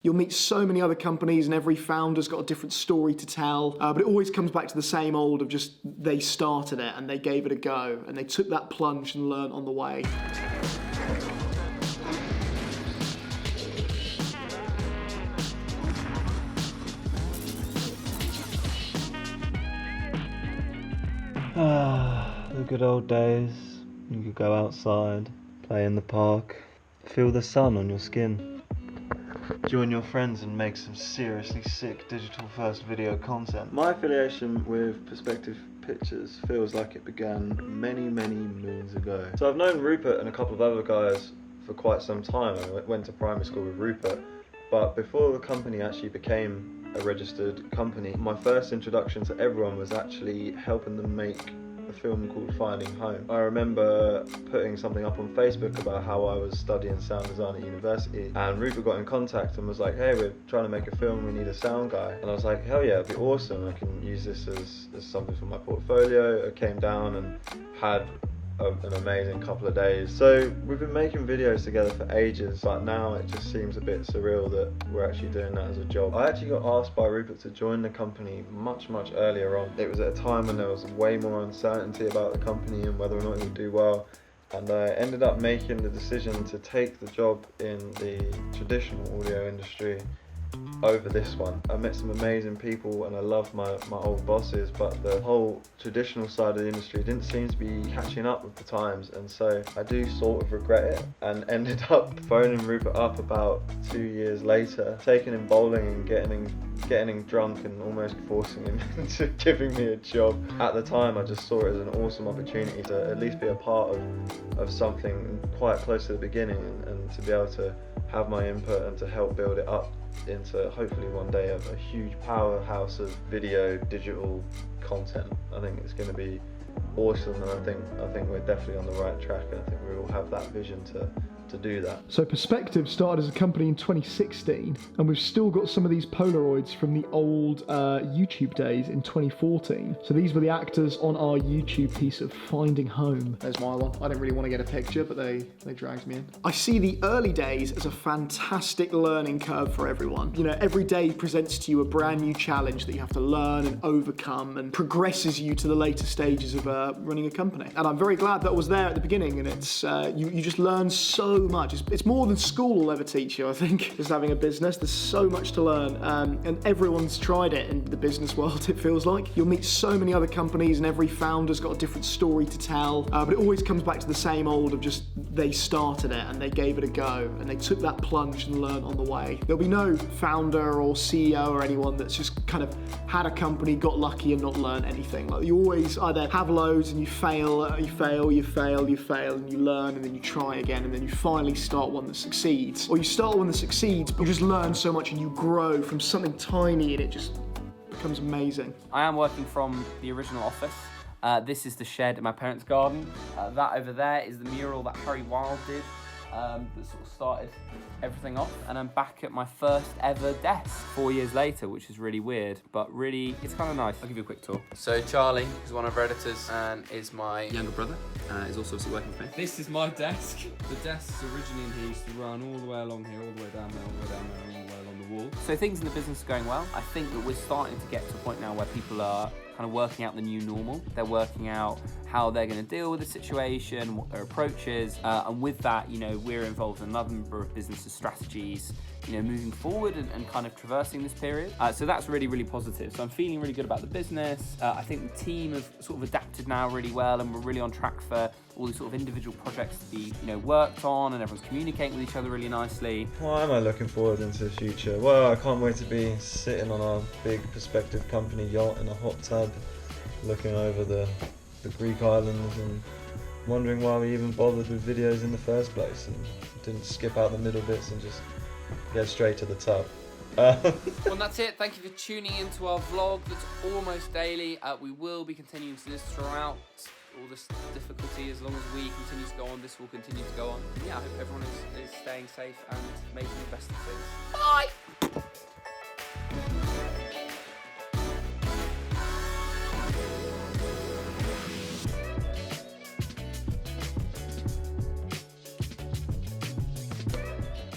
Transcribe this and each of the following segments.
You'll meet so many other companies and every founder's got a different story to tell, but it always comes back to the same old of just they started it and they gave it a go and they took that plunge and learned on the way. The good old days. You could go outside, play in the park, feel the sun on your skin, join your friends and make some seriously sick digital first video content. My affiliation with Perspective Pictures feels like it began many moons ago. So I've known Rupert and a couple of other guys for quite some time. I went to primary school with Rupert, but before the company actually became a registered company, my first introduction to everyone was actually helping them make a film called Finding Home. I remember putting something up on Facebook about how I was studying sound design at university, and Rupert got in contact and was like, hey, we're trying to make a film, we need a sound guy. And I was like, hell yeah, it'd be awesome, I can use this as something for my portfolio. I came down and had an amazing couple of days. So we've been making videos together for ages, but now it just seems a bit surreal that we're actually doing that as a job. I actually got asked by Rupert to join the company much earlier on. It was at a time when there was way more uncertainty about the company and whether or not it would do well, and I ended up making the decision to take the job in the traditional audio industry over this one. I met some amazing people and I loved my old bosses, but the whole traditional side of the industry didn't seem to be catching up with the times, and so I do sort of regret it, and ended up phoning Rupert up about 2 years later, taking him bowling and getting him drunk and almost forcing him into giving me a job. At the time I just saw it as an awesome opportunity to at least be a part of something quite close to the beginning, and to be able to have my input and to help build it up into hopefully one day a huge powerhouse of video digital content. I think it's going to be awesome, and I think we're definitely on the right track, and I think we all have that vision to do that. So Perspective started as a company in 2016, and we've still got some of these Polaroids from the old YouTube days in 2014. So these were the actors on our YouTube piece of Finding Home. There's my one. I didn't really want to get a picture, but they dragged me in. I see the early days as a fantastic learning curve for everyone. You know, every day presents to you a brand new challenge that you have to learn and overcome, and progresses you to the later stages of running a company. And I'm very glad that was there at the beginning, and it's you just learn so much. It's more than school will ever teach you, I think, just having a business. There's so much to learn, and everyone's tried it in the business world, it feels like. You'll meet so many other companies and every founder's got a different story to tell, but it always comes back to the same old of just they started it and they gave it a go and they took that plunge and learned on the way. There'll be no founder or CEO or anyone that's just kind of had a company, got lucky and not learned anything. Like, you always either have loads and you fail, and you learn, and then you try again, and then you finally start one that succeeds. Or you start one that succeeds, but you just learn so much and you grow from something tiny and it just becomes amazing. I am working from the original office. This is the shed in my parents' garden. That over there is the mural that Harry Wilde did, that sort of started everything off. And I'm back at my first ever desk 4 years later, which is really weird, but really, it's kind of nice. I'll give you a quick tour. So Charlie is one of our editors and is my younger brother. Is also obviously working for me. This is my desk. The desks originally in here used to run all the way along here, all the way down there, all the way down there, all the way along the wall. So things in the business are going well. I think that we're starting to get to a point now where people are kind of working out the new normal. They're working out how they're going to deal with the situation, what their approach is, and with that, you know, we're involved in a number of business strategies, you know, moving forward and kind of traversing this period. So that's really positive. So I'm feeling really good about the business. I think the team have sort of adapted now really well, and we're really on track for all these sort of individual projects to be, you know, worked on, and everyone's communicating with each other really nicely. Why am I looking forward into the future? Well, I can't wait to be sitting on our big Perspective company yacht in a hot tub, looking over the Greek islands and wondering why we even bothered with videos in the first place and didn't skip out the middle bits and just get straight to the tub. Well, that's it. Thank you for tuning into our vlog that's almost daily. We will be continuing to this throughout all this difficulty. As long as we continue to go on, this will continue to go on. And yeah, I hope everyone is staying safe and making the best of things. Bye!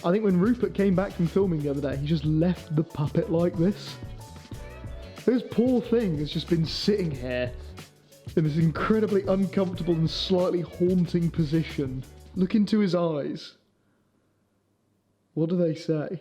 I think when Rupert came back from filming the other day, he just left the puppet like this. This poor thing has just been sitting here in this incredibly uncomfortable and slightly haunting position. Look into his eyes. What do they say?